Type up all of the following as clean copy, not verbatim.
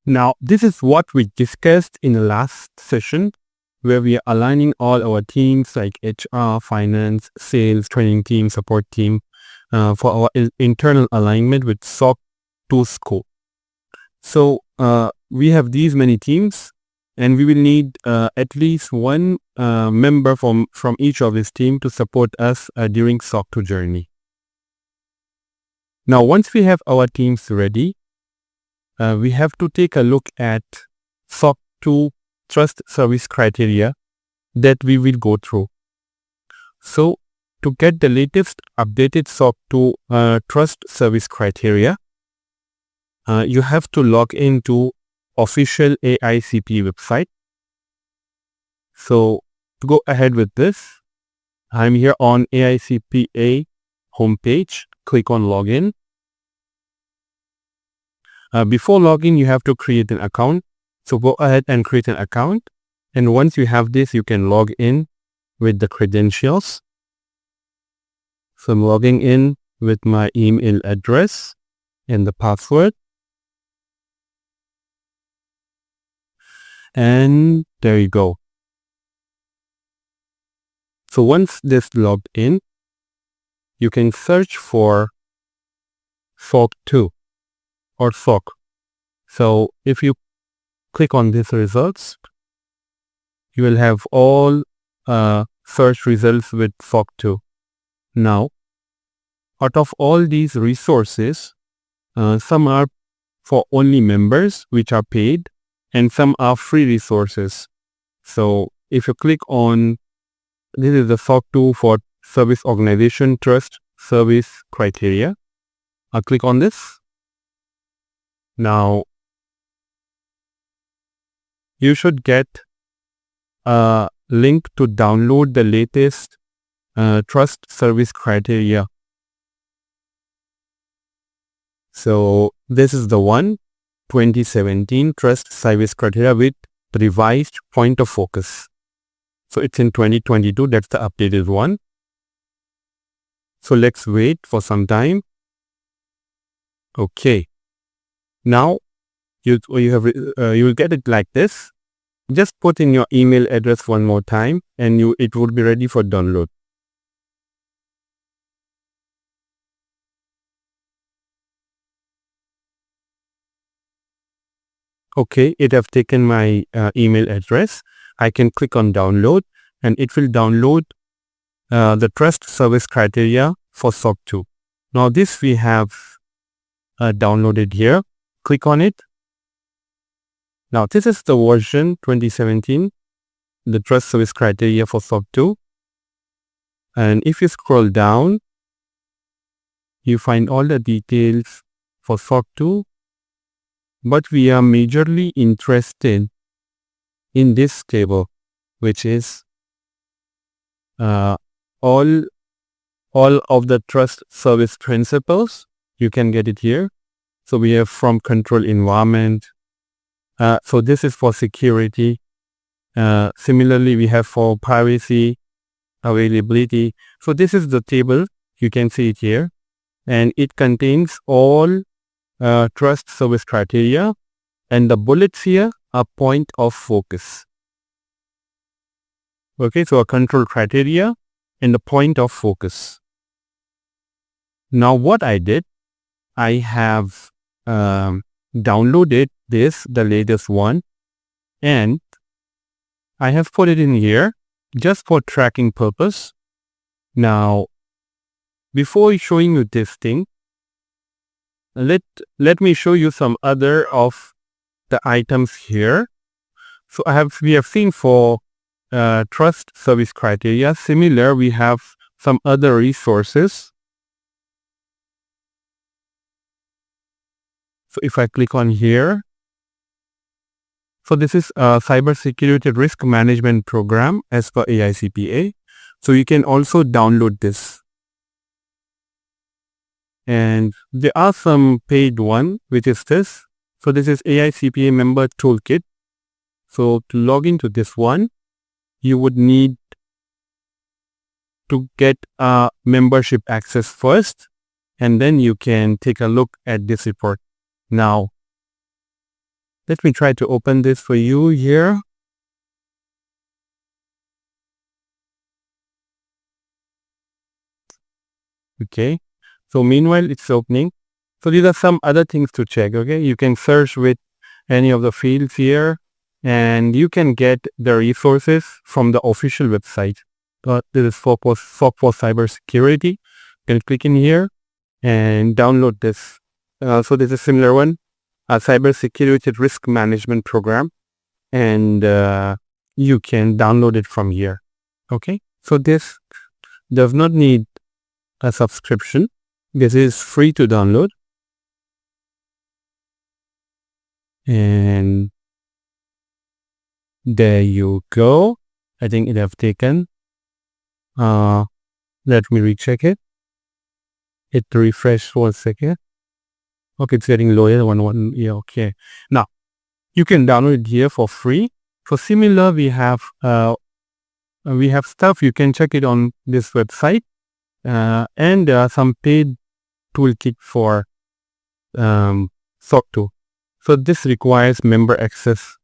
Now, this is what we discussed in the last session, where we are aligning all our teams like HR, finance, sales, training team, support team for our internal alignment with SOC2 scope. So we have these many teams, and we will need at least one member from each of this team to support us during SOC2 journey. Now, once we have our teams ready, we have to take a look at SOC2 trust service criteria that we will go through. So to get the latest updated SOC2 trust service criteria, you have to log into official AICPA website. So to go ahead with this, I'm here on AICPA homepage. Click on login. Before login, you have to create an account. So go ahead and create an account. And once you have this, you can log in with the credentials. So I'm logging in with my email address and the password. And there you go. So once this logged in, you can search for SOC2 or SOC. So if you click on these results, you will have all search results with SOC2. Now, out of all these resources, some are for only members, which are paid, and some are free resources. So if you click on, this is the SOC2 for Service Organization Trust Service Criteria. I'll click on this. Now, you should get a link to download the latest trust service criteria. So this is the one, 2017 trust service criteria with the revised point of focus. So it's in 2022, that's the updated one. So let's wait for some time. Okay. Now you will get it like this. Just put in your email address one more time, and it will be ready for download. Okay, it have taken my email address. I can click on download, and it will download the trust service criteria for SOC2. Now this we have downloaded here. Click on it. Now this is the version 2017, the trust service criteria for SOC2. And if you scroll down, you find all the details for SOC2. But we are majorly interested in this table, which is all of the trust service principles. You can get it here. So we have from control environment. So this is for security. Similarly, we have for privacy, availability. So this is the table. You can see it here. And it contains all trust service criteria. And the bullets here are point of focus. Okay, so a control criteria and the point of focus. Now what I did, I have downloaded the latest one, and I have put it in here just for tracking purpose. Now, before showing you this thing, let me show you some other of the items here. So we have seen for trust service criteria. Similar, we have some other resources. So if I click on here, so this is a cybersecurity risk management program as per AICPA. So you can also download this. And there are some paid one, which is this. So this is AICPA member toolkit. So to log into this one, you would need to get a membership access first, and then you can take a look at this report. Now, Let me try to open this for you here. Okay, so meanwhile it's opening. So these are some other things to check. Okay, you can search with any of the fields here, and you can get the resources from the official website. This is SOC for cybersecurity. You can click in here and download this. So this is a similar one, a cybersecurity risk management program, and you can download it from here. Okay, so this does not need a subscription. This is free to download, and there you go. I think it have taken. Let me recheck it. It refresh for a second. Okay, it's getting lower. Yeah, okay. Now you can download it here for free. For similar, we have stuff. You can check it on this website. And there are some paid toolkit for SOC2. So this requires member access.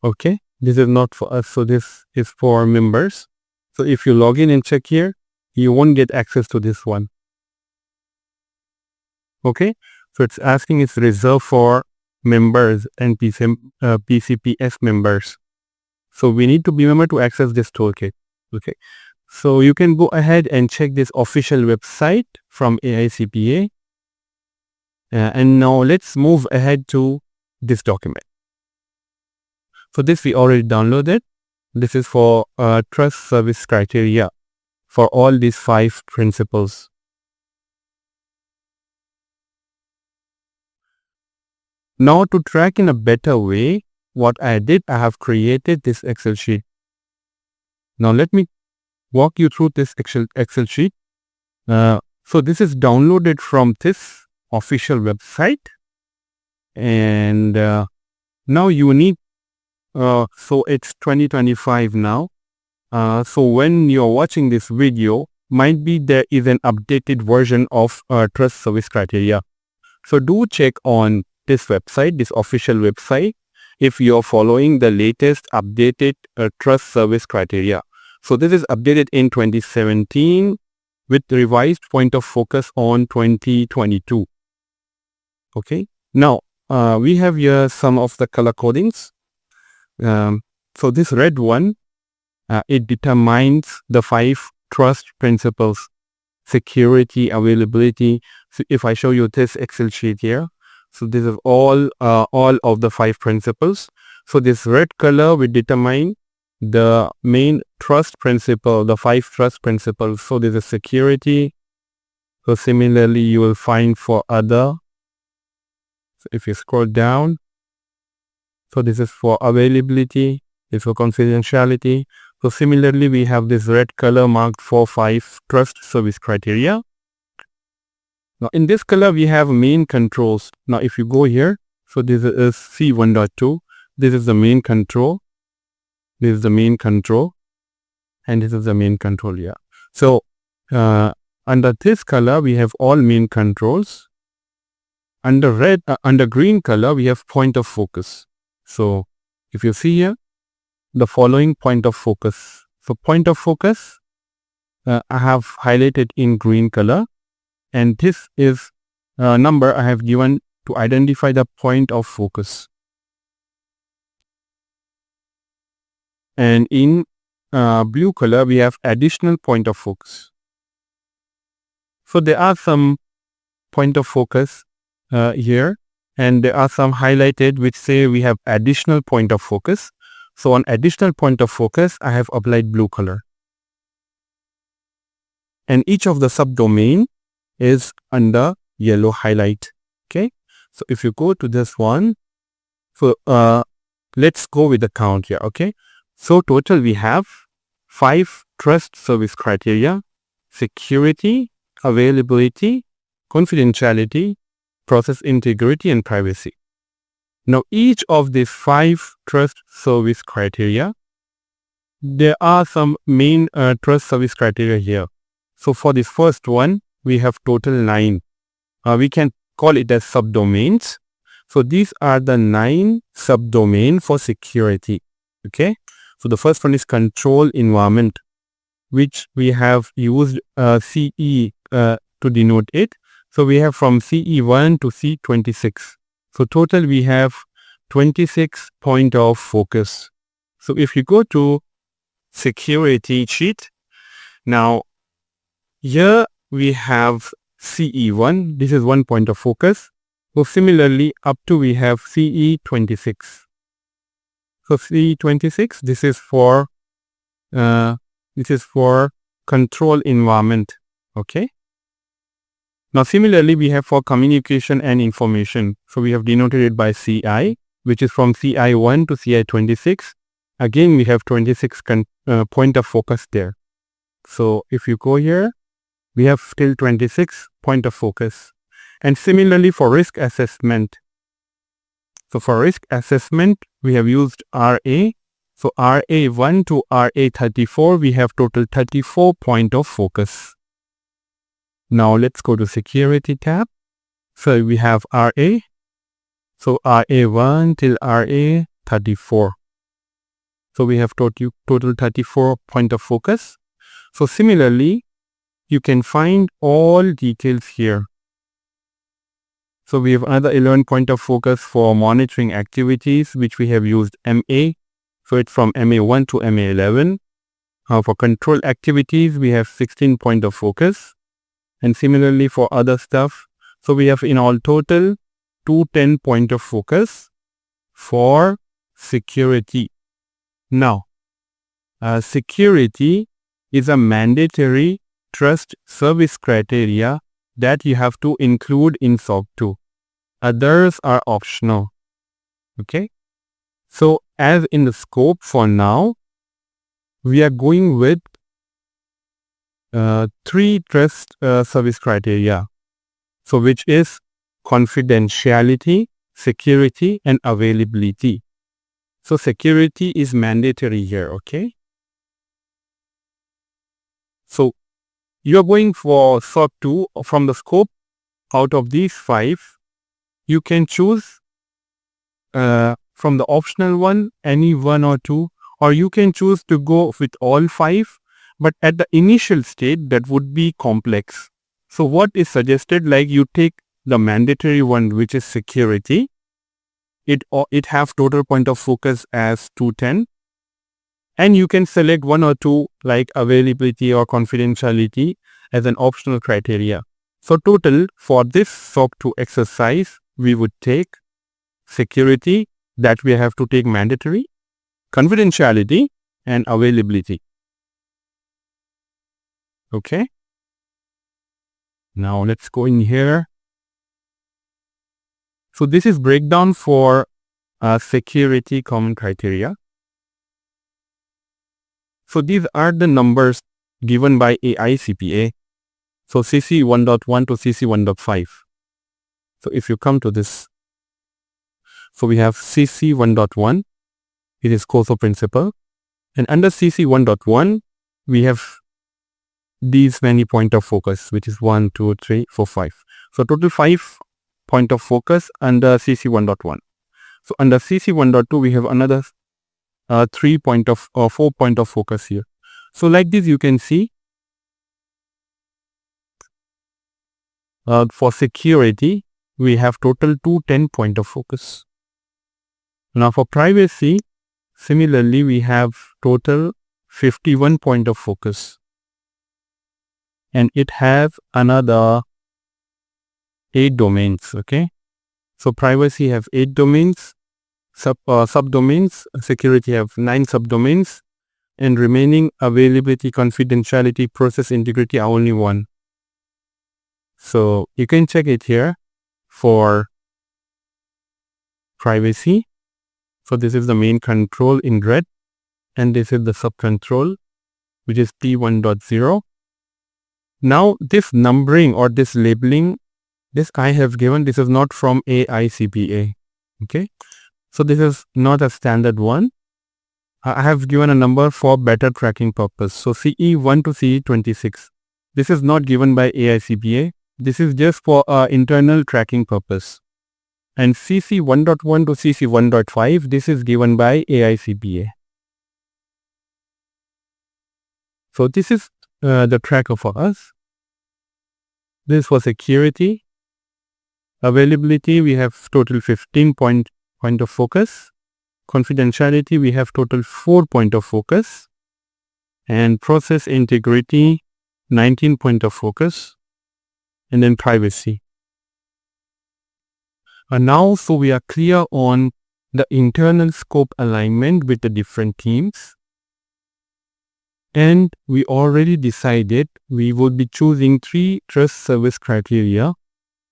Okay, this is not for us. So this is for members. So if you log in and check here, you won't get access to this one. Okay, so it's asking it's reserved for members and PCPS members. So we need to be member to access this toolkit. Okay. So you can go ahead and check this official website from AICPA. And now let's move ahead to this document. So this we already downloaded. This is for trust service criteria for all these 5 principles. Now to track in a better way, what I did, I have created this Excel sheet. Now let me walk you through this Excel sheet. So this is downloaded from this official website, and now you need so it's 2025 now. So when you're watching this video, might be there is an updated version of trust service criteria. So do check on this website, this official website, if you're following the latest updated trust service criteria. So this is updated in 2017 with revised point of focus on 2022. Okay. Now we have here some of the color codings. So this red one, it determines the 5 trust principles: security, availability. So if I show you this Excel sheet here, so this is all of the 5 principles. So this red color will determine the main trust principle, the 5 trust principles. So this is security. So similarly, you will find for other. So if you scroll down, so this is for availability, this is for confidentiality. So similarly, we have this red color marked for 5 trust service criteria. Now in this color, we have main controls. Now if you go here, so this is C1.2. This is the main control. This is the main control. And this is the main control here. So under this color, we have all main controls. Under green color, we have point of focus. So if you see here, the following point of focus. So point of focus, I have highlighted in green color. And this is a number I have given to identify the point of focus. And in blue color, we have additional point of focus. So there are some point of focus here, and there are some highlighted which say we have additional point of focus. So on additional point of focus, I have applied blue color. And each of the subdomain is under yellow highlight. Okay. So if you go to this one, so let's go with the count here. Okay. So total we have 5 trust service criteria: security, availability, confidentiality, process integrity, and privacy. Now each of these 5 trust service criteria, there are some main trust service criteria here. So for this first one, we have total 9. We can call it as subdomains. So these are the 9 subdomain for security. Okay. So the first one is control environment, which we have used CE to denote it. So we have from CE1 to C26. So total we have 26 point of focus. So if you go to security sheet, now here we have CE1, this is 1 point of focus. So similarly up to we have CE26. So CE26, this is for control environment. Okay. Now similarly we have for communication and information. So we have denoted it by CI, which is from CI1 to CI26. Again we have 26 point of focus there. So if you go here, we have still 26 point of focus. And similarly for risk assessment. So for risk assessment we have used RA. So RA1 to RA34 we have total 34 point of focus. Now let's go to security tab. So we have RA. So RA1 till RA34. So we have total 34 point of focus. So similarly, you can find all details here. So we have another 11 point of focus for monitoring activities, which we have used MA. So it's from MA1 to MA11. For control activities, we have 16 point of focus. And similarly for other stuff, so we have in all total 210 point of focus for security. Now, security is a mandatory trust service criteria that you have to include in SOC2. Others are optional. Okay. So as in the scope for now, we are going with 3 trust service criteria. So which is confidentiality, security and availability. So security is mandatory here. Okay. So you are going for SOC2 from the scope. Out of these 5, you can choose from the optional one, any 1 or 2, or you can choose to go with all 5. But at the initial state, that would be complex. So what is suggested, like you take the mandatory one, which is security. It have total point of focus as 210. And you can select 1 or 2 like availability or confidentiality as an optional criteria. So total for this SOC2 exercise, we would take security, that we have to take mandatory, confidentiality and availability. Okay. Now let's go in here. So this is breakdown for security common criteria. So these are the numbers given by AICPA. So CC 1.1 to CC 1.5. So if you come to this, so we have CC 1.1, it is COSO principle. And under CC 1.1, we have these many point of focus, which is 1, 2, 3, 4, 5. So total 5 point of focus under CC 1.1. So under CC 1.2, we have another 4 point of focus here. So like this, you can see for security, we have total 210 point of focus. Now for privacy, similarly, we have total 51 point of focus. And it has another 8 domains. Okay. So privacy have 8 domains, subdomains, security have 9 subdomains, and remaining availability, confidentiality, process integrity are only 1. So you can check it here for privacy. So this is the main control in red, and this is the subcontrol, which is P1.0. Now this numbering or this labeling, this I have given, this is not from AICPA. Okay. So this is not a standard one. I have given a number for better tracking purpose. So CE1 to CE26. This is not given by AICPA. This is just for internal tracking purpose. And CC 1.1 to CC 1.5, this is given by AICPA. So this is the tracker for us. This for security. Availability, we have total 15 point of focus. Confidentiality, we have total 4 point of focus. And process integrity, 19 point of focus. And then privacy. And now, so we are clear on the internal scope alignment with the different teams. And we already decided we would be choosing 3 trust service criteria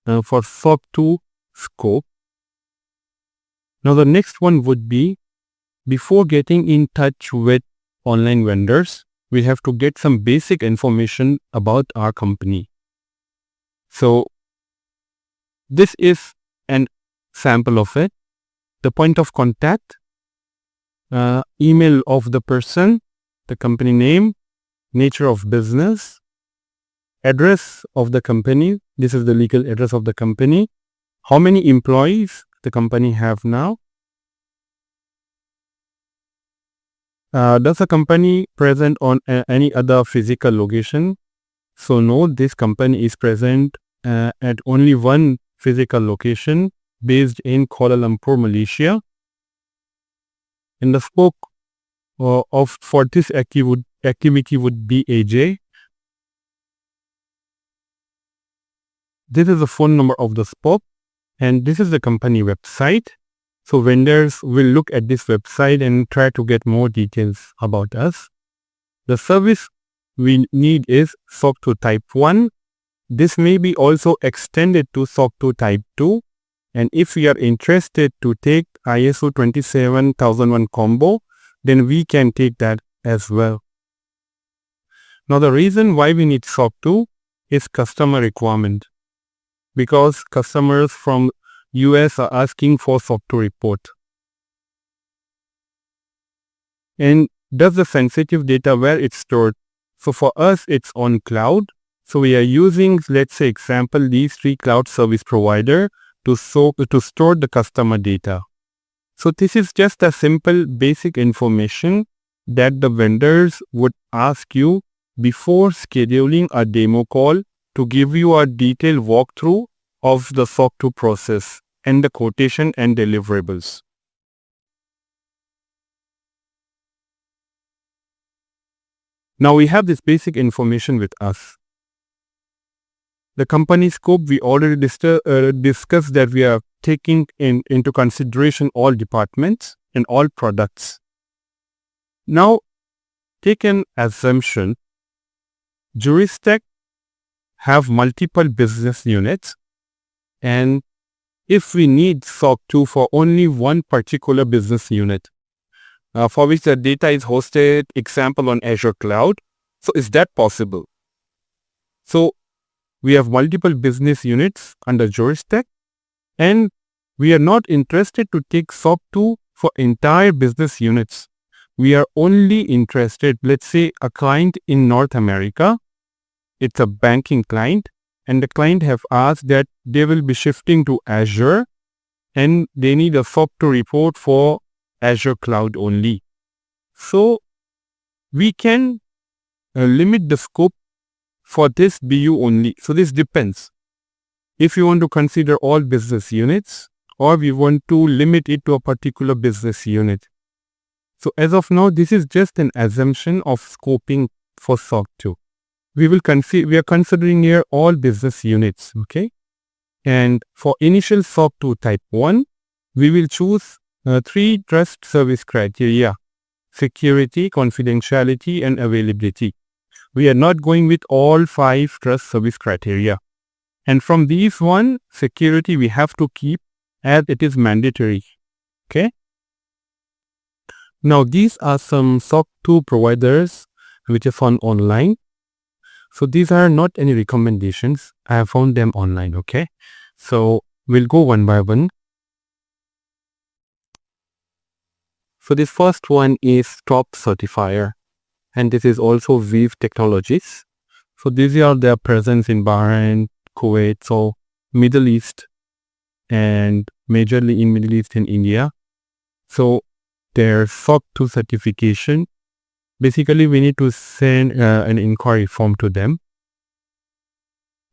for SOC2 scope. Now the next one would be, before getting in touch with online vendors, we have to get some basic information about our company. So this is an sample of it. The point of contact, email of the person, the company name, nature of business, address of the company. This is the legal address of the company. How many employees the company have now? Does the company present on any other physical location? So no, this company is present at only one physical location based in Kuala Lumpur, Malaysia. And the scope for this activity would be AJ. This is the phone number of the spoke, and this is the company website. So vendors will look at this website and try to get more details about us. The service we need is SOC2 Type 1. This may be also extended to SOC2 Type 2. And if we are interested to take ISO 27001 combo, then we can take that as well. Now the reason why we need SOC2 is customer requirement, because customers from US are asking for SOC2 report. And does the sensitive data where it's stored? So for us, it's on cloud. So we are using, let's say example, these 3 cloud service provider to store the customer data. So this is just a simple basic information that the vendors would ask you before scheduling a demo call to give you a detailed walkthrough of the SOC2 process and the quotation and deliverables. Now we have this basic information with us. The company scope, we already discussed that we are taking into consideration all departments and all products. Now, take an assumption. Juristech have multiple business units, and if we need SOC2 for only one particular business unit, for which the data is hosted, example on Azure Cloud, so is that possible? So we have multiple business units under Juristech, and we are not interested to take SOC2 for entire business units. We are only interested, let's say a client in North America, it's a banking client, and the client have asked that they will be shifting to Azure and they need a SOC2 report for Azure Cloud only. So we can limit the scope for this BU only. So this depends. If you want to consider all business units, or we want to limit it to a particular business unit. So as of now, this is just an assumption of scoping for SOC2. We are considering here all business units, okay? And for initial SOC2 Type 1, we will choose 3 trust service criteria: security, confidentiality, and availability. We are not going with all 5 trust service criteria. And from these one, security we have to keep as it is mandatory, okay? Now these are some SOC2 providers which are found online. So these are not any recommendations. I have found them online, okay? So we'll go one by one. So this first one is Top Certifier, and this is also Vive Technologies. So these are their presence in Bahrain, Kuwait, so Middle East, and majorly in Middle East and India. So their SOC2 certification, basically we need to send an inquiry form to them.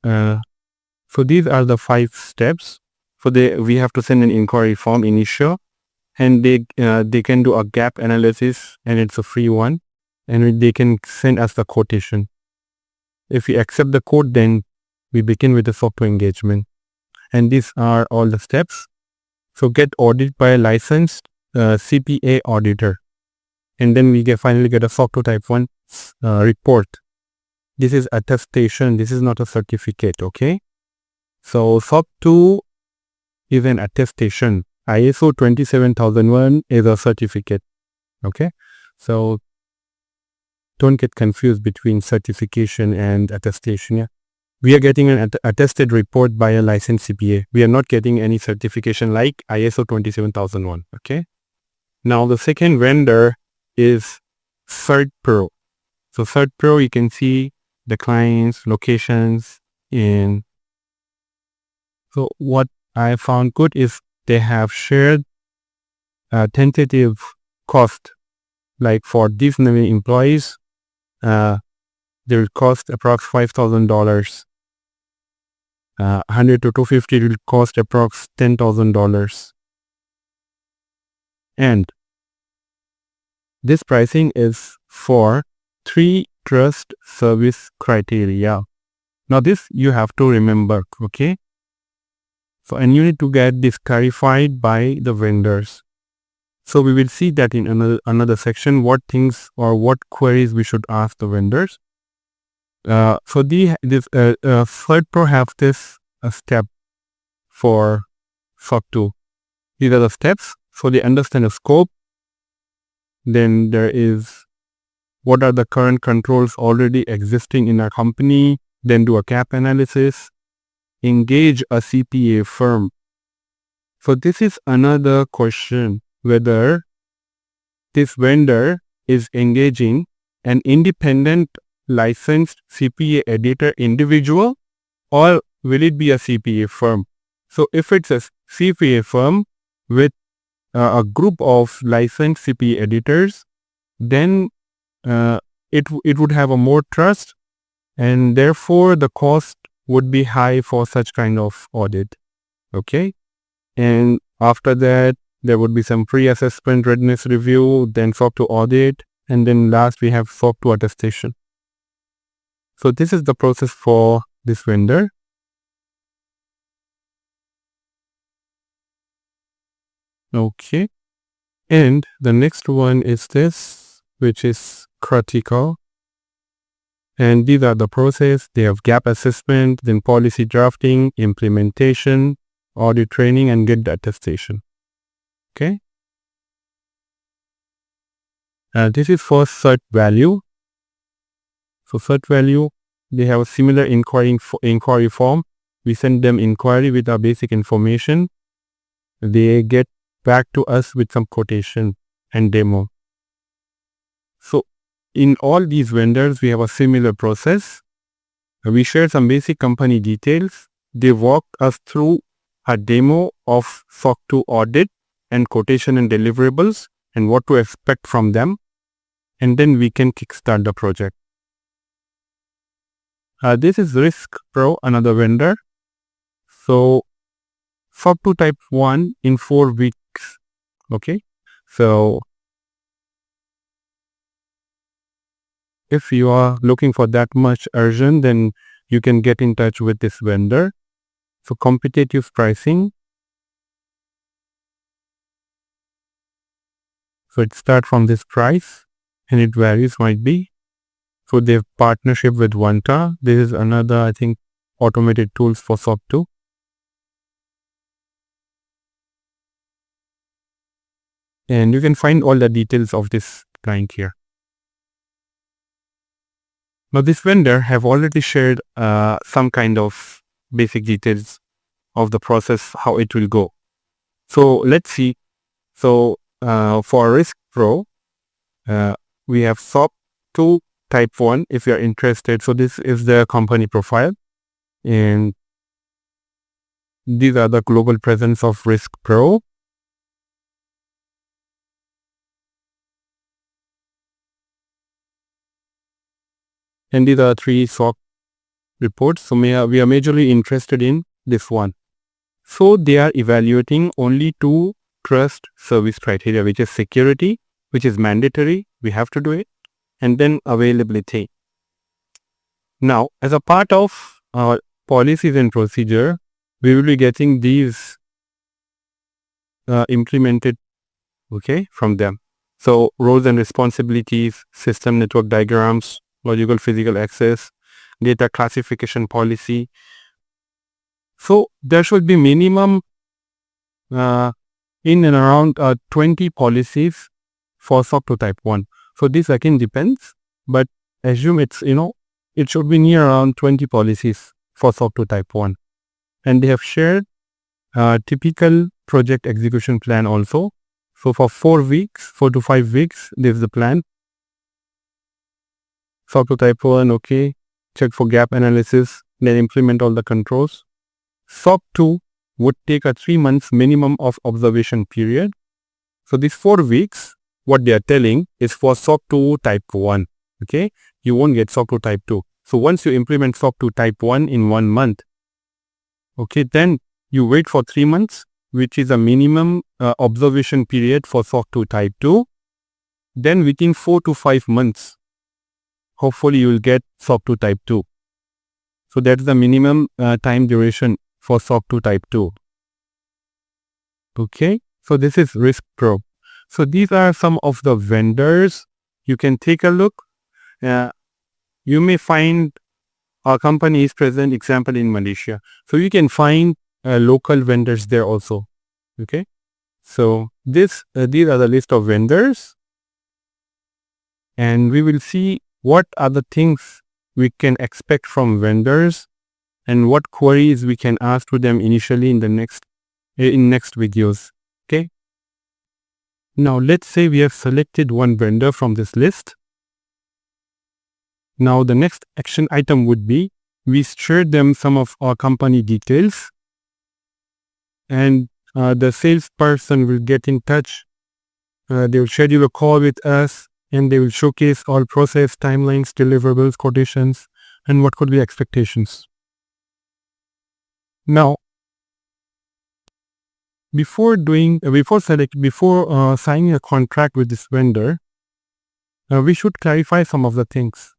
So these are the 5 steps. So we have to send an inquiry form initial, and they can do a gap analysis, and it's a free one, and they can send us the quotation. If we accept the quote, then we begin with the SOC2 engagement. And these are all the steps. So get audited by a licensed CPA auditor, and then we finally get a SOC2 type 1 report. This is attestation. This is not a certificate. Okay. So SOC2 is an attestation. ISO 27001 is a certificate. Okay. So don't get confused between certification and attestation. Yeah. We are getting an attested report by a licensed CPA. We are not getting any certification like ISO 27001. Okay. Now the second vendor is SOC2 . So SOC2, you can see the clients, locations in. So what I found good is they have shared tentative cost. Like for these many employees, their cost approx $5,000. 100 to 250 will cost approx $10,000. And this pricing is for 3 trust service criteria. Now this you have to remember, okay? So, and you need to get this clarified by the vendors. So we will see that in another section, what things or what queries we should ask the vendors. So this SOC2 have this step for SOC2. These are the steps. So they understand the scope. Then there is what are the current controls already existing in our company. Then do a gap analysis. Engage a CPA firm. So this is another question, whether this vendor is engaging an independent licensed CPA editor individual, or will it be a CPA firm? So if it's a CPA firm with a group of licensed CPA editors, then it would have a more trust, and therefore the cost would be high for such kind of audit. Okay. And after that, there would be some pre-assessment readiness review, then SOC2 audit, and then last we have SOC2 attestation. So this is the process for this vendor. Okay. And the next one is this, which is critical. And these are the process. They have gap assessment, then policy drafting, implementation, audit training, and get the attestation. Okay. This is for cert value. So cert value, they have a similar inquiry form. We send them inquiry with our basic information. They get back to us with some quotation and demo. So in all these vendors, we have a similar process. We share some basic company details. They walk us through a demo of SOC2 audit and quotation and deliverables and what to expect from them. And then we can kickstart the project. This is Risk Pro, another vendor. So SOC2 type 1 in 4 weeks. Okay. So if you are looking for that much urgent, then you can get in touch with this vendor. So competitive pricing. So it starts from this price and it varies, might be. So they have partnership with Vanta. This is another, I think, automated tools for SOC2. And you can find all the details of this client here. Now this vendor have already shared some kind of basic details of the process, how it will go. So let's see. So for Risk Pro, we have SOC2 type 1 if you are interested. So this is the company profile. And these are the global presence of Risk Pro. And these are 3 SOC reports. So we are majorly interested in this one. So they are evaluating only 2 trust service criteria, which is security, which is mandatory, we have to do it, and then availability. Now, as a part of our policies and procedure, we will be getting these implemented, okay, from them. So roles and responsibilities, system network diagrams, logical physical access, data classification policy. So there should be minimum in and around 20 policies for SOC2 type 1. So this again depends, but assume it's, it should be near around 20 policies for SOC2 type 1. And they have shared typical project execution plan also. So for 4 to 5 weeks, this is the plan. SOC2 type 1, okay. Check for gap analysis, then implement all the controls. SOC2 would take a 3 months minimum of observation period. So these 4 weeks, what they are telling is for SOC2 type 1, okay. You won't get SOC2 type 2. So once you implement SOC2 type 1 in 1 month, okay, then you wait for 3 months, which is a minimum observation period for SOC2 type 2. Then within 4 to 5 months, hopefully you will get SOC2 type 2. So that's the minimum time duration for SOC2 type 2. Okay, so this is Risk Pro. So these are some of the vendors. You can take a look. You may find our company is present, example, in Malaysia. So you can find local vendors there also. Okay, so these are the list of vendors, and we will see what are the things we can expect from vendors and what queries we can ask to them initially in the next videos. Okay, now let's say we have selected one vendor from this list. Now the next action item would be we share them some of our company details, and the salesperson will get in touch. They will schedule a call with us, and they will showcase all process, timelines, deliverables, quotations, and what could be expectations. Now, before signing a contract with this vendor, we should clarify some of the things.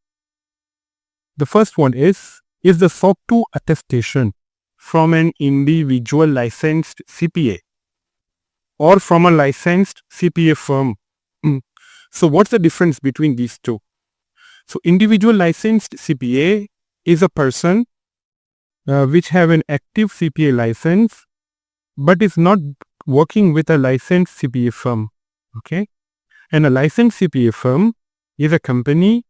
The first one is the SOC2 attestation from an individual licensed CPA or from a licensed CPA firm? So what's the difference between these two? So individual licensed CPA is a person which have an active CPA license but is not working with a licensed CPA firm. Okay, and a licensed CPA firm is a company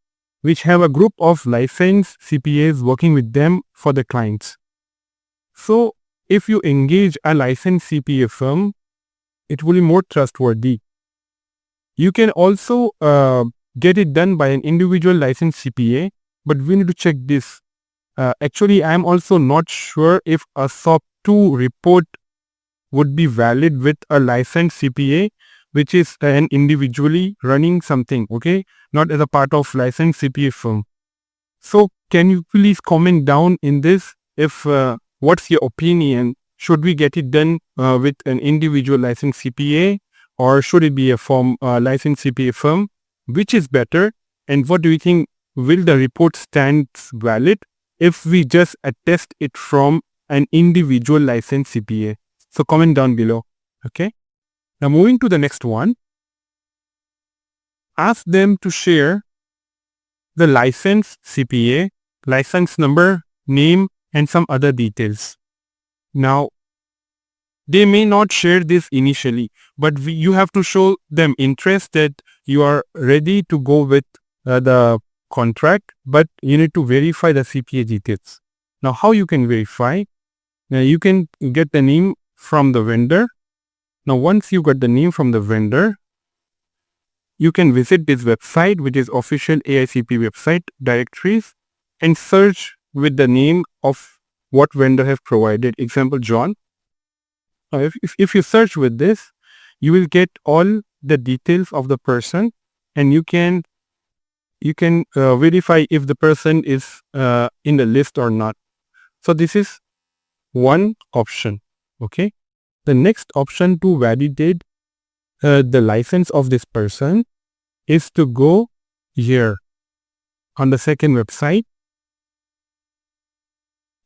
which have a group of licensed CPAs working with them for the clients. So if you engage a licensed CPA firm, it will be more trustworthy. You can also get it done by an individual licensed CPA, but we need to check this. Actually, I am also not sure if a SOC2 report would be valid with a licensed CPA, which is an individually running something, okay, not as a part of licensed CPA firm. So can you please comment down in this if what's your opinion? Should we get it done with an individual licensed CPA, or should it be a licensed CPA firm? Which is better, and what do you think, will the report stand valid if we just attest it from an individual licensed CPA? So comment down below. Okay. Now moving to the next one, ask them to share the license CPA, license number, name, and some other details. Now, they may not share this initially, but you have to show them interest that you are ready to go with the contract, but you need to verify the CPA details. Now, how you can verify? Now, you can get the name from the vendor. Now, once you got the name from the vendor, you can visit this website, which is official AICP website directories, and search with the name of what vendor have provided. Example, John. if you search with this, you will get all the details of the person, and you can verify if the person is in the list or not. So this is one option. Okay. The next option to validate the license of this person is to go here on the second website,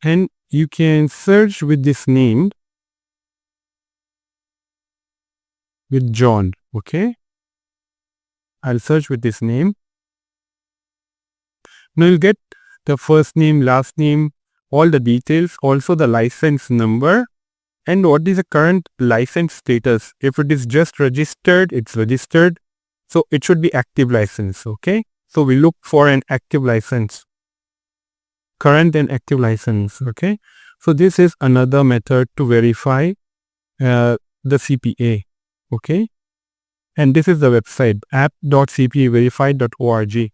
and you can search with this name, with John. Okay. I'll search with this name. Now you'll get the first name, last name, all the details, also the license number, and what is the current license status. If it is just registered, it's registered. So it should be active license. Okay. So we look for an active license, current and active license. Okay. So this is another method to verify the CPA. Okay. And this is the website, app.cpaverify.org.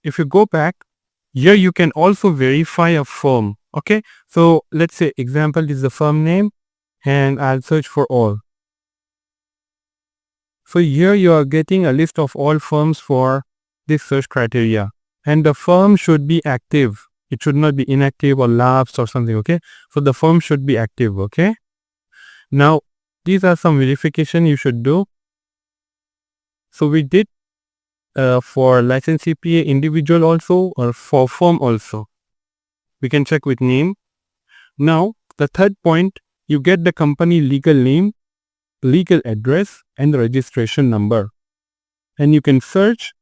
If you go back, here you can also verify a firm. Okay. So let's say example is the firm name, and I'll search for all. So here you are getting a list of all firms for this search criteria, and the firm should be active. It should not be inactive or lapsed or something. Okay. So the firm should be active. Okay. Now these are some verification you should do. So we did for license CPA individual also, or for firm also. We can check with name. Now the third point, you get the company legal name, legal address, and the registration number, and you can search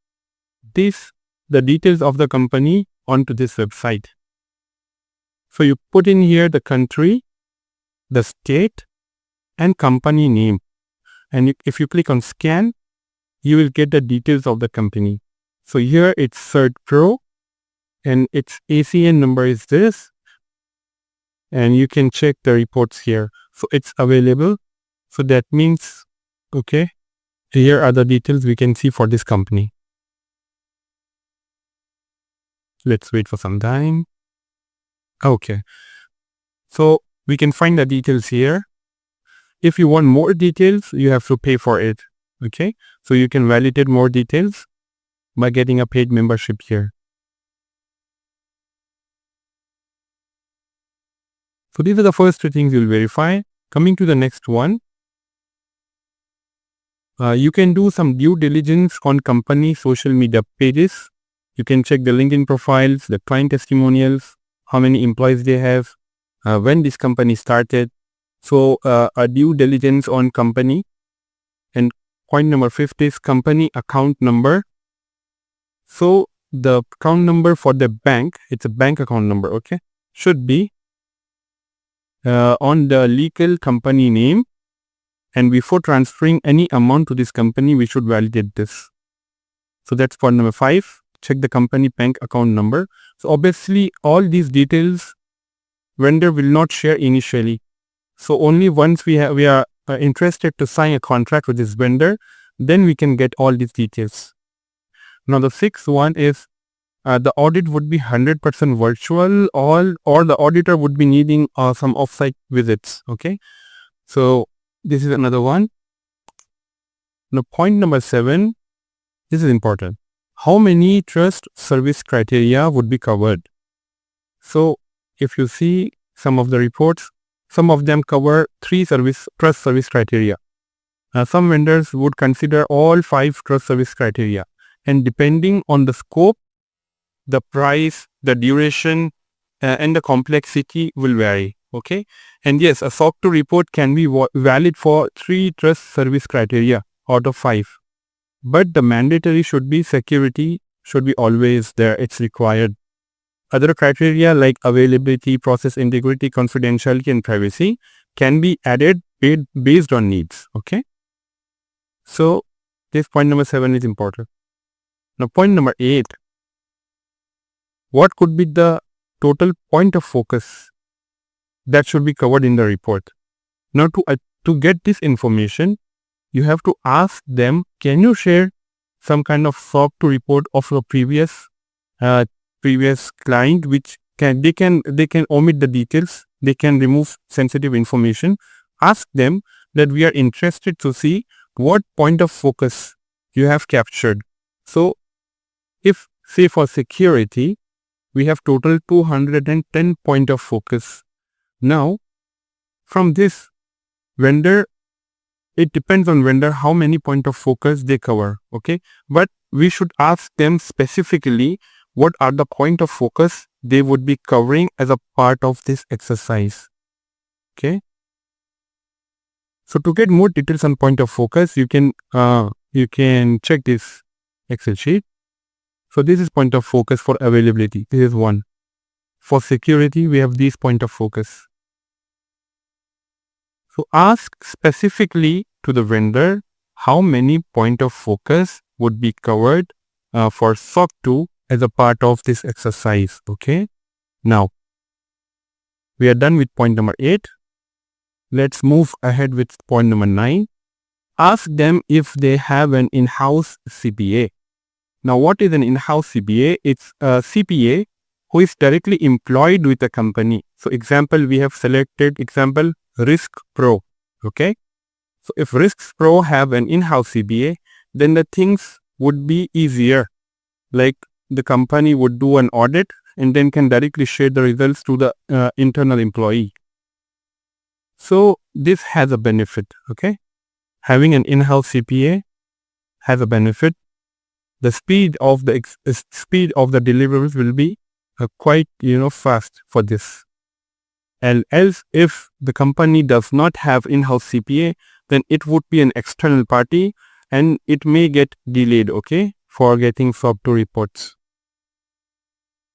the details of the company onto this website. So you put in here the country, the state, and company name, and if you click on scan, you will get the details of the company. So here it's Cert Pro, and its ACN number is this, and you can check the reports here. So it's available. So that means, okay, here are the details we can see for this company. Let's wait for some time. Okay. So we can find the details here. If you want more details, you have to pay for it. Okay. So you can validate more details by getting a paid membership here. So these are the first two things you'll verify. Coming to the next one, you can do some due diligence on company social media pages. You can check the LinkedIn profiles, the client testimonials, how many employees they have, when this company started. So a due diligence on company. And point number 5 is company account number. So the account number for the bank, it's a bank account number, okay, should be on the legal company name. And before transferring any amount to this company, we should validate this. So that's point number 5. Check the company bank account number. So obviously all these details vendor will not share initially. So only once we are interested to sign a contract with this vendor, then we can get all these details. Now the 6th one is the audit would be 100% virtual, or the auditor would be needing some offsite visits. Okay. So this is another one. Now point number 7, this is important. How many trust service criteria would be covered? So if you see some of the reports, some of them cover 3 trust service criteria. Some vendors would consider all 5 trust service criteria, and depending on the scope, the price, the duration, and the complexity will vary. Okay. And yes, a SOC2 report can be valid for 3 trust service criteria out of 5. But the mandatory should be security, should be always there. It's required. Other criteria like availability, process integrity, confidentiality, and privacy can be added based on needs. Okay. So this point number 7 is important. Now point number 8. What could be the total point of focus that should be covered in the report? Now to get this information, you have to ask them, can you share some kind of SOC2 report of your previous client, which they can omit the details, they can remove sensitive information. Ask them that we are interested to see what point of focus you have captured. So if, say, for security, we have total 210 point of focus. Now, from this vendor, it depends on vendor how many point of focus they cover, okay? But we should ask them specifically what are the point of focus they would be covering as a part of this exercise, okay? So to get more details on point of focus, you can check this Excel sheet. So this is point of focus for availability. This is one. For security, we have these point of focus. So ask specifically to the vendor how many point of focus would be covered for SOC2 as a part of this exercise. Okay. Now, we are done with point number 8. Let's move ahead with point number 9. Ask them if they have an in-house CPA. Now, what is an in-house CPA? It's a CPA who is directly employed with a company. So, example, we have selected example Risk Pro. Okay. So, if Risk Pro have an in-house CPA, then the things would be easier. Like the company would do an audit and then can directly share the results to the internal employee. So, this has a benefit. Okay. Having an in-house CPA has a benefit. The speed of the deliverables will be quite fast for this. And else, if the company does not have in-house CPA, then it would be an external party and it may get delayed, okay, for getting SOC2 reports.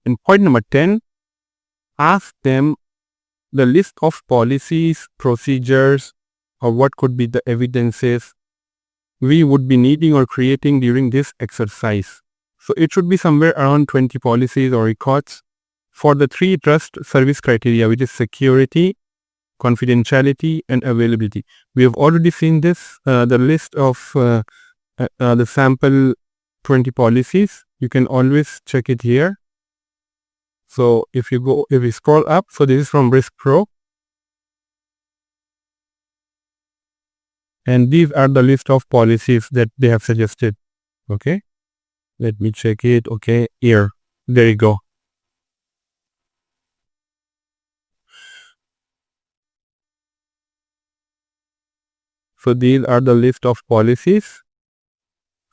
And point number 10, ask them the list of policies, procedures, or what could be the evidences we would be needing or creating during this exercise. So it should be somewhere around 20 policies or records for the 3 trust service criteria, which is security, confidentiality, and availability. We have already seen this, the list of the sample 20 policies. You can always check it here. So if we scroll up, so this is from Risk Pro. And these are the list of policies that they have suggested. Okay. Let me check it. Okay. Here. There you go. So these are the list of policies.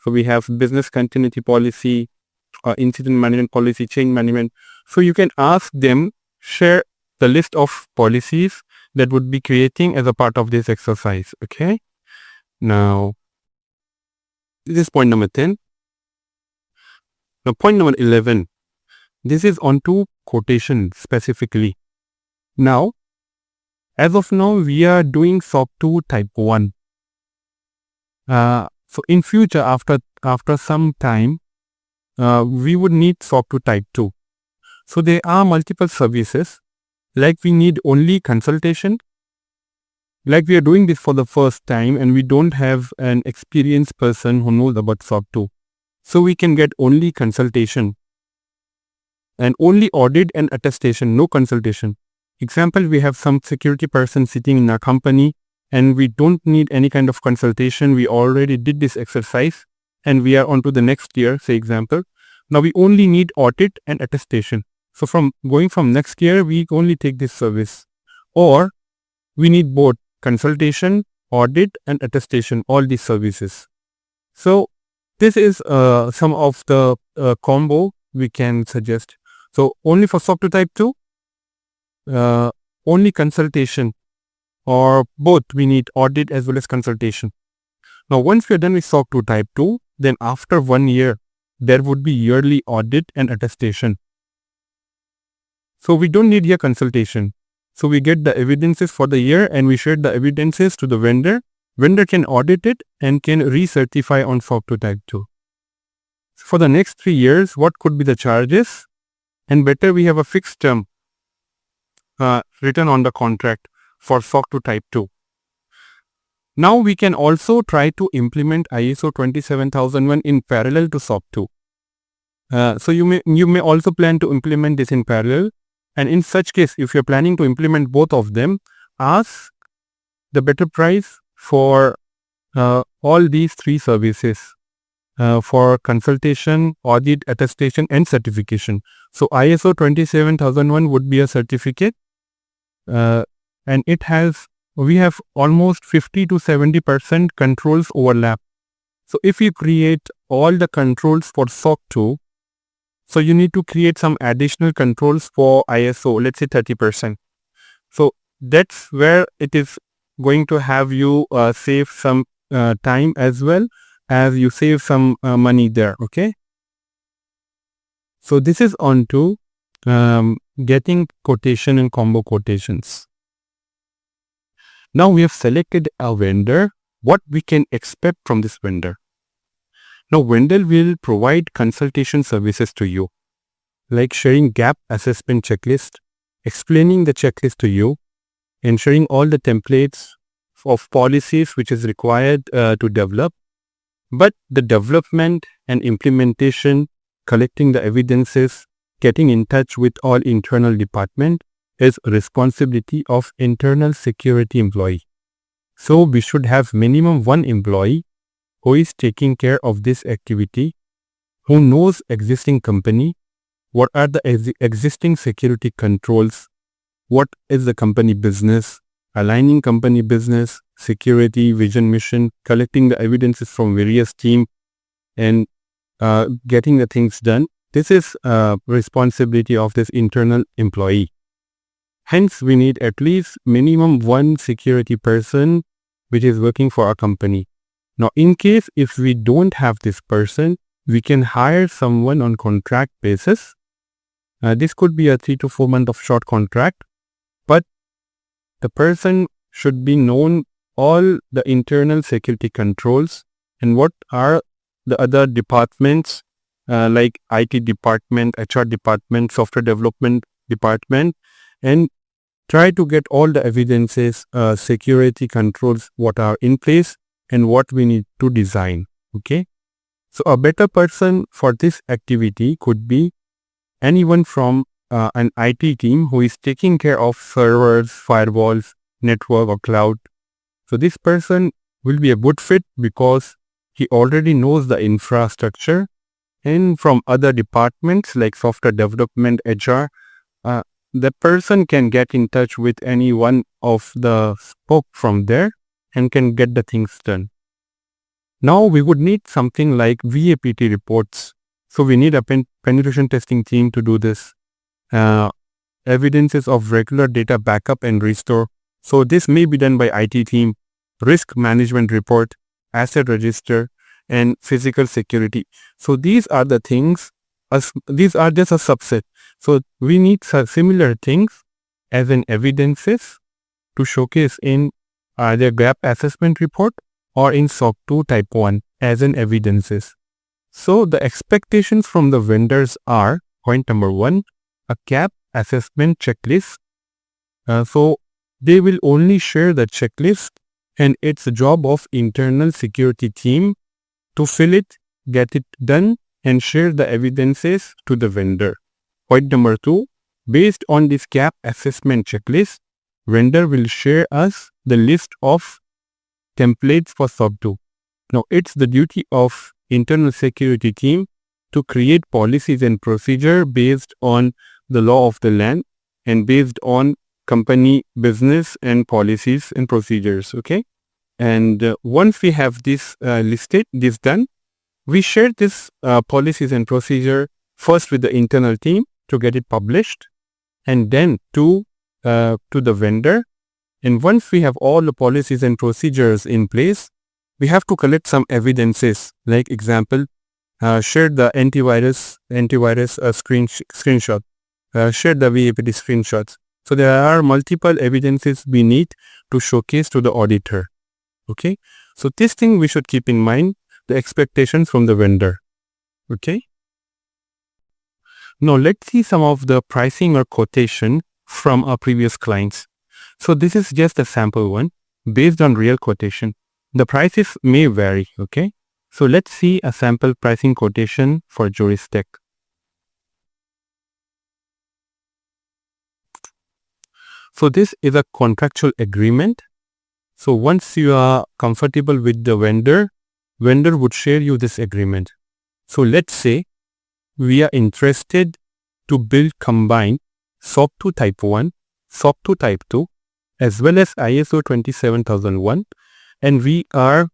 So we have business continuity policy, incident management policy, change management. So you can ask them, share the list of policies that would be creating as a part of this exercise. Okay. Now, this is point number 10. Now, point number 11. This is onto quotation specifically. Now, as of now, we are doing SOC2 type 1. So in future, after some time, we would need SOC2 type 2. So there are multiple services, like we need only consultation. Like we are doing this for the first time and we don't have an experienced person who knows about SOC2. So we can get only consultation and only audit and attestation, no consultation. Example, we have some security person sitting in our company and we don't need any kind of consultation. We already did this exercise and we are on to the next year, say example. Now we only need audit and attestation. So going from next year, we only take this service. Or we need both consultation, audit and attestation, all these services. So this is some of the combo we can suggest. So only for SOC2 type 2, only consultation, or both we need audit as well as consultation. Now once we are done with SOC2 type 2, then after 1 year, there would be yearly audit and attestation. So we don't need here consultation. So we get the evidences for the year and we share the evidences to the vendor. Vendor can audit it and can recertify on SOC2 type 2. For the next 3 years, what could be the charges? And better we have a fixed term written on the contract for SOC2 type 2. Now we can also try to implement ISO 27001 in parallel to SOC2. So you may also plan to implement this in parallel. And in such case, if you're planning to implement both of them, ask the better price for all these three services for consultation, audit, attestation and certification. So ISO 27001 would be a certificate and we have almost 50 to 70% controls overlap. So if you create all the controls for SOC2, so you need to create some additional controls for ISO, let's say 30%. So that's where it is going to have you save some time as well as you save some money there. Okay. So this is on to getting quotation and combo quotations. Now we have selected a vendor. What we can expect from this vendor? Now vendor will provide consultation services to you, like sharing gap assessment checklist, explaining the checklist to you, ensuring all the templates of policies which is required to develop. But the development and implementation, collecting the evidences, getting in touch with all internal department is responsibility of internal security employee. So we should have minimum one employee who is taking care of this activity, who knows existing company, what are the existing security controls, what is the company business, aligning company business, security, vision, mission, collecting the evidences from various teams and getting the things done. This is responsibility of this internal employee. Hence, we need at least minimum one security person which is working for our company. Now, in case if we don't have this person, we can hire someone on contract basis. This could be a 3 to 4 month of short contract, but the person should be known all the internal security controls and what are the other departments like IT department, HR department, software development department, and try to get all the evidences, security controls, what are in place and what we need to design. Okay. So a better person for this activity could be anyone from an IT team who is taking care of servers, firewalls, network or cloud. So this person will be a good fit because he already knows the infrastructure, and from other departments like software development, HR, the person can get in touch with any one of the spoke from there and can get the things done. Now we would need something like VAPT reports. So we need a penetration testing team to do this. Evidences of regular data backup and restore. So this may be done by IT team, risk management report, asset register, and physical security. So these are the things, these are just a subset. So we need similar things as an evidences to showcase in either gap assessment report or in SOC2 type 1 as an evidences. So the expectations from the vendors are, point number 1, a gap assessment checklist. So they will only share the checklist and it's the job of internal security team to fill it, get it done and share the evidences to the vendor. Point number 2, based on this gap assessment checklist, vendor will share us the list of templates for SOC2. Now it's the duty of internal security team to create policies and procedure based on the law of the land and based on company business and policies and procedures. Okay. And once we have this listed, this done, we share this policies and procedure first with the internal team to get it published and then to the vendor. And once we have all the policies and procedures in place, we have to collect some evidences, like example, share the antivirus screenshot, share the VAPT screenshots. So there are multiple evidences we need to showcase to the auditor. Okay. So this thing we should keep in mind, the expectations from the vendor. Okay. Now let's see some of the pricing or quotation from our previous clients. So this is just a sample one based on real quotation. The prices may vary. Okay. So let's see a sample pricing quotation for Juristech. So this is a contractual agreement So once you are comfortable with the vendor would share you this agreement. So let's say we are interested to build combined SOC2 Type 1, SOC2 Type 2, as well as ISO 27001, and we are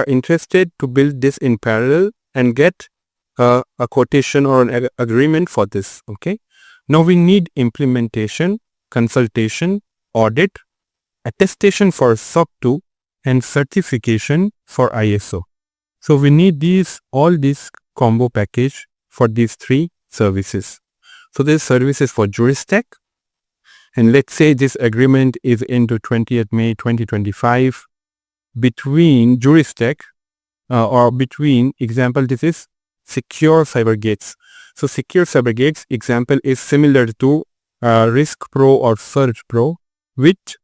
interested to build this in parallel and get a quotation or an agreement for this. Okay. Now we need implementation, consultation, audit, attestation for SOC2, and certification for ISO. So we need all these combo package for these 3 services. So this service is for Juristech, and let's say this agreement is into 20th May 2025 between Juristech or between, example, this is Secure CyberGates. So Secure CyberGates example is similar to Risk Pro or Search Pro, which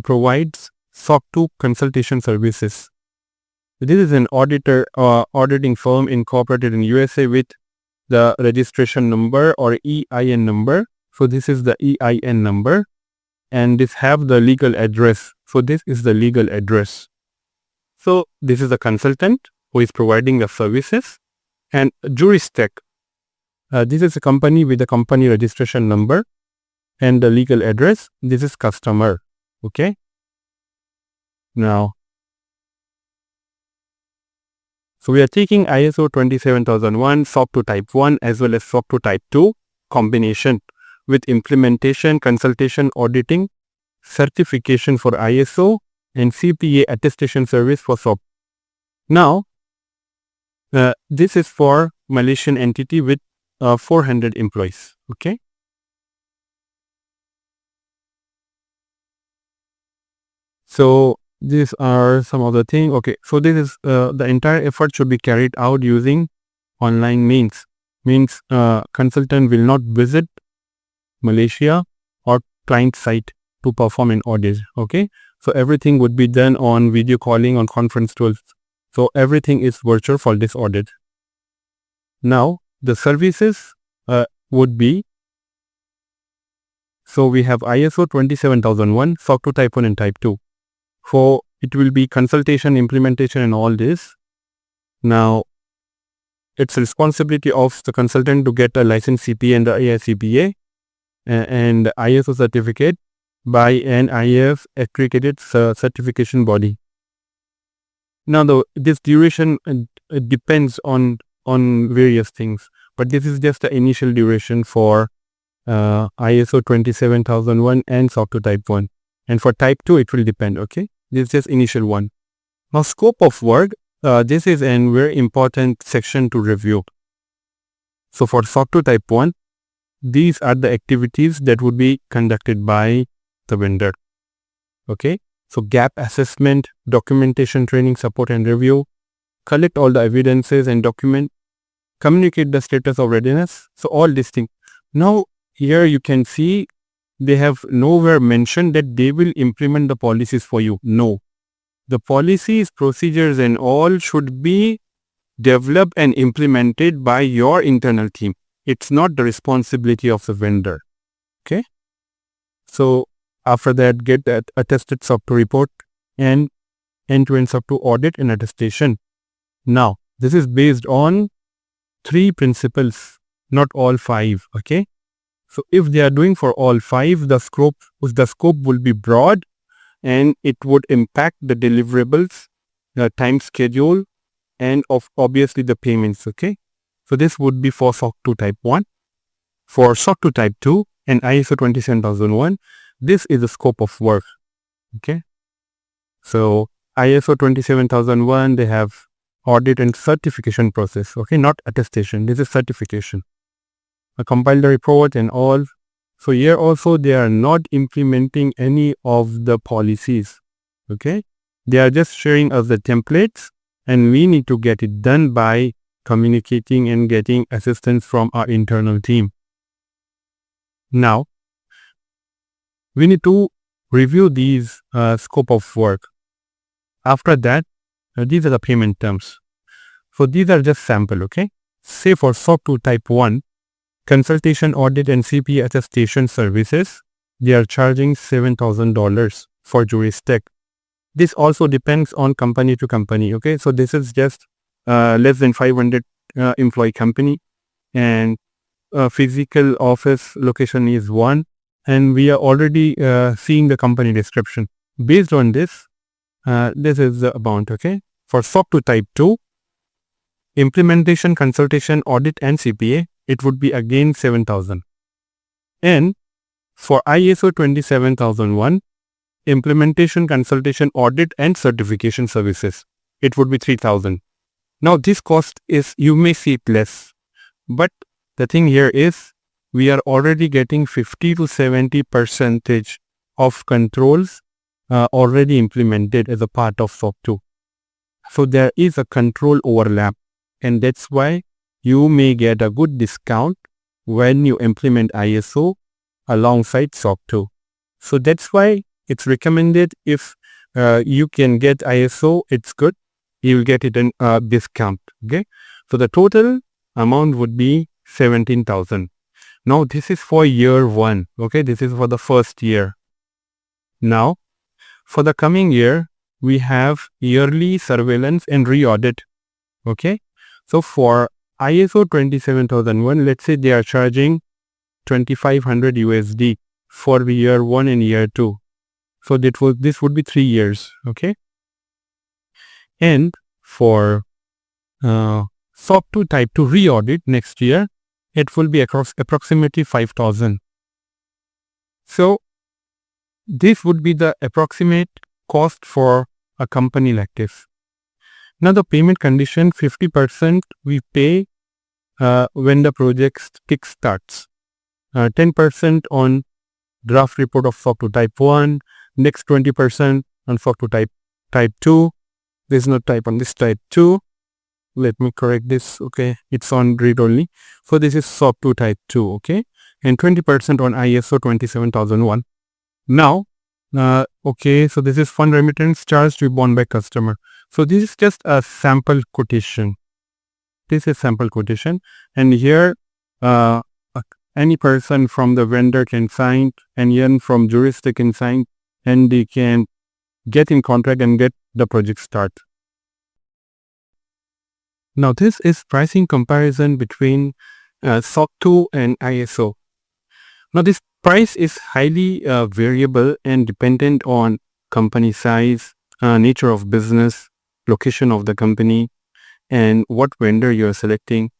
provides SOC2 consultation services. This is an auditing firm incorporated in USA with the registration number or EIN number. So this is the EIN number, and this have the legal address. So this is the legal address. So this is the consultant who is providing the services, and Juristech. This is a company with the company registration number and the legal address. This is customer. Okay. Now, so we are taking ISO 27001, SOC2 Type 1 as well as SOC2 Type 2 combination with implementation, consultation, auditing, certification for ISO, and CPA attestation service for SOC. Now, this is for Malaysian entity with 400 employees. Okay. So these are some of the things. Okay. So this is the entire effort should be carried out using online means. Consultant will not visit Malaysia or client site to perform an audit. Okay. So everything would be done on video calling, on conference tools. So everything is virtual for this audit. Now the services would be, so we have ISO 27001, SOC2 Type 1 and Type 2. So it will be consultation, implementation and all this. Now it's responsibility of the consultant to get a licensed CPA and the AICPA and ISO certificate by an IF accredited certification body. Now this duration depends on various things, but this is just the initial duration for ISO 27001 and SOC2 Type 1, and for Type 2 it will depend. Okay, this is just initial one. Now scope of work, this is a very important section to review. So for SOC2 Type 1, these are the activities that would be conducted by the vendor. Okay, so gap assessment, documentation, training, support and review, collect all the evidences and document, communicate the status of readiness. So all these things. Now here you can see they have nowhere mentioned that they will implement the policies for you. No, the policies, procedures and all should be developed and implemented by your internal team. It's not the responsibility of the vendor. Okay. So after that, get that attested SOC2 report and end-to-end SOC2 audit and attestation. Now, this is based on 3 principles, not all 5. Okay. So if they are doing for all 5, the scope will be broad and it would impact the deliverables, the time schedule, and obviously the payments. Okay. So this would be for SOC2 Type 1. For SOC2 Type 2 and ISO 27001, this is the scope of work. Okay. So ISO 27001, they have audit and certification process. Okay, not attestation. This is certification. Compile the report and all. So here also they are not implementing any of the policies. Okay, they are just sharing us the templates, and we need to get it done by communicating and getting assistance from our internal team. Now we need to review these scope of work. After that, these are the payment terms. So these are just sample. Okay, say for SOC2 Type 1, consultation, audit and CPA attestation services, they are charging $7,000. for Juristech. This also depends on company to company. Okay, so this is just less than 500 employee company, and physical office location is 1, and we are already seeing the company description. Based on this, this is the amount. Okay, for SOC2 Type 2, implementation, consultation, audit and CPA, it would be again 7,000. And for ISO 27001, implementation, consultation, audit and certification services, it would be 3,000. Now this cost is, you may see it less, but the thing here is we are already getting 50 to 70% of controls already implemented as a part of SOC2. So there is a control overlap, and that's why you may get a good discount when you implement ISO alongside SOC2. So that's why it's recommended, if you can get ISO, it's good. You will get it in a discount. Okay. So the total amount would be 17,000. Now this is for year 1. Okay. This is for the first year. Now for the coming year, we have yearly surveillance and re-audit. Okay. So for ISO 27001, let's say they are charging 2,500 USD for the year 1 and year 2. So this would be 3 years. Okay. And for SOC2 Type 2 re-audit next year, it will be approximately 5,000. So this would be the approximate cost for a company like this. Now the payment condition, 50% we pay when the project kickstarts, 10% on draft report of SOC2 Type 1, next 20% on SOC2 Type 2. There's no type on this Type 2. Let me correct this. Okay, it's on read only. So this is SOC2 Type 2. Okay, and 20% on ISO 27001. Now, okay, so this is fund remittance charge to be borne by customer. So this is just a sample quotation. This is sample quotation, and here any person from the vendor can sign, and even from Juristech can sign, and they can get in contract and get the project start. Now this is pricing comparison between SOC2 and ISO. Now this price is highly variable and dependent on company size, nature of business, location of the company, and what vendor you are selecting.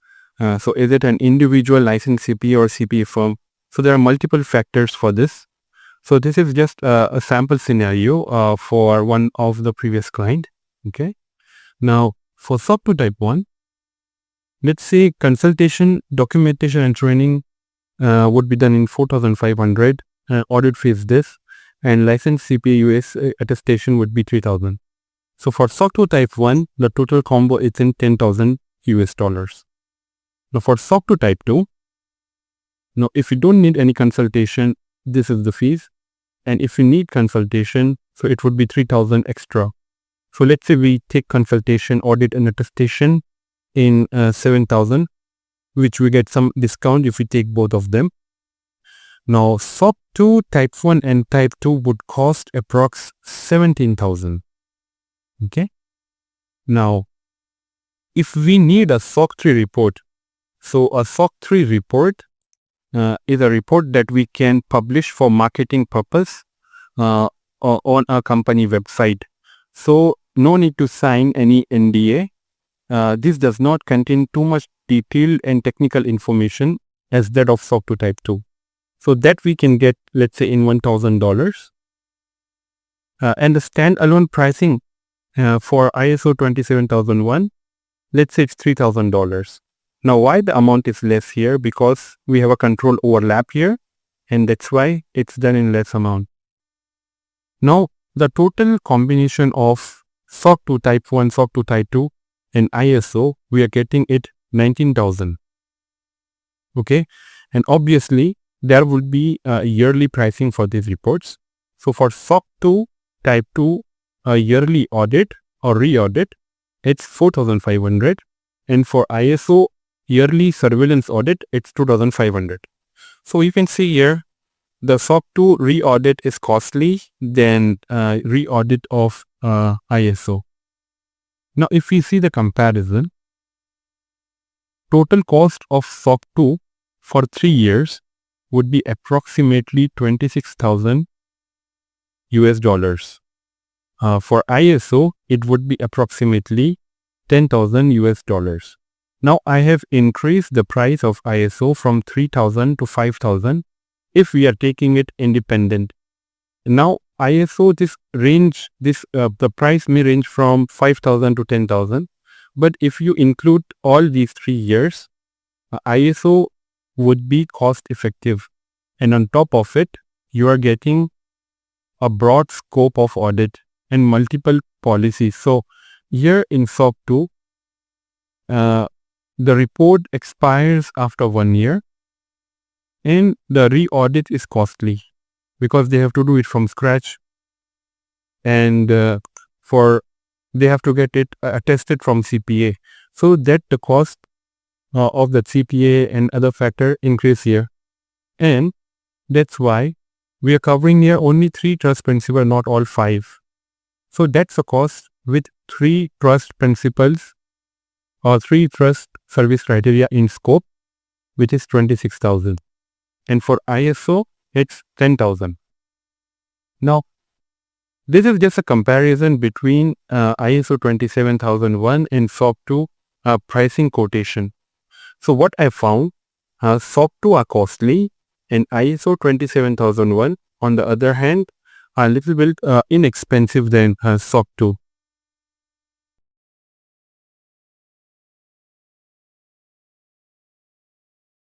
So is it an individual licensed CPA or CPA firm? So there are multiple factors for this. So this is just a sample scenario for one of the previous client. Okay. Now for SOC2 Type 1, let's say consultation, documentation and training would be done in 4,500. Audit fee is this, and licensed CPA US attestation would be 3,000. So for SOC2 Type 1, the total combo is in 10,000 US dollars. Now for SOC2 Type 2, now if you don't need any consultation, this is the fees. And if you need consultation, so it would be 3,000 extra. So let's say we take consultation, audit and attestation in 7,000, which we get some discount if we take both of them. Now SOC2 Type 1 and Type 2 would cost approx 17,000. Okay. Now if we need a SOC3 report, so a SOC3 report is a report that we can publish for marketing purpose on a company website. So no need to sign any NDA. This does not contain too much detailed and technical information as that of SOC2 Type 2. So that we can get, let's say, in $1,000. And the standalone pricing for ISO 27001, let's say it's $3,000. Now why the amount is less here? Because we have a control overlap here, and that's why it's done in less amount. Now the total combination of SOC2 Type 1, SOC2 Type 2 and ISO, we are getting it 19,000. Okay, and obviously there would be a yearly pricing for these reports. So for SOC2 Type 2, a yearly audit or re-audit, it's 4,500, and for ISO yearly surveillance audit, it's 2,500. So you can see here the SOC2 re-audit is costly than re-audit of ISO. Now, if we see the comparison, total cost of SOC2 for 3 years would be approximately 26,000 US dollars. For ISO, it would be approximately 10,000 US dollars. Now, I have increased the price of ISO from 3,000 to 5,000 if we are taking it independent. Now, ISO, the price may range from 5,000 to 10,000. But if you include all these 3 years, ISO would be cost effective. And on top of it, you are getting a broad scope of audit and multiple policies. So here in SOC2, the report expires after 1 year and the re-audit is costly because they have to do it from scratch and they have to get it attested from CPA. So that the cost of the CPA and other factor increase here. And that's why we are covering here only 3 trust principles, not all 5. So that's a cost with 3 trust principles or 3 trust service criteria in scope, which is 26,000. And for ISO, it's 10,000. Now, this is just a comparison between ISO 27001 and SOC2 pricing quotation. So what I found, SOC2 are costly and ISO 27001 on the other hand are a little bit inexpensive than SOC2.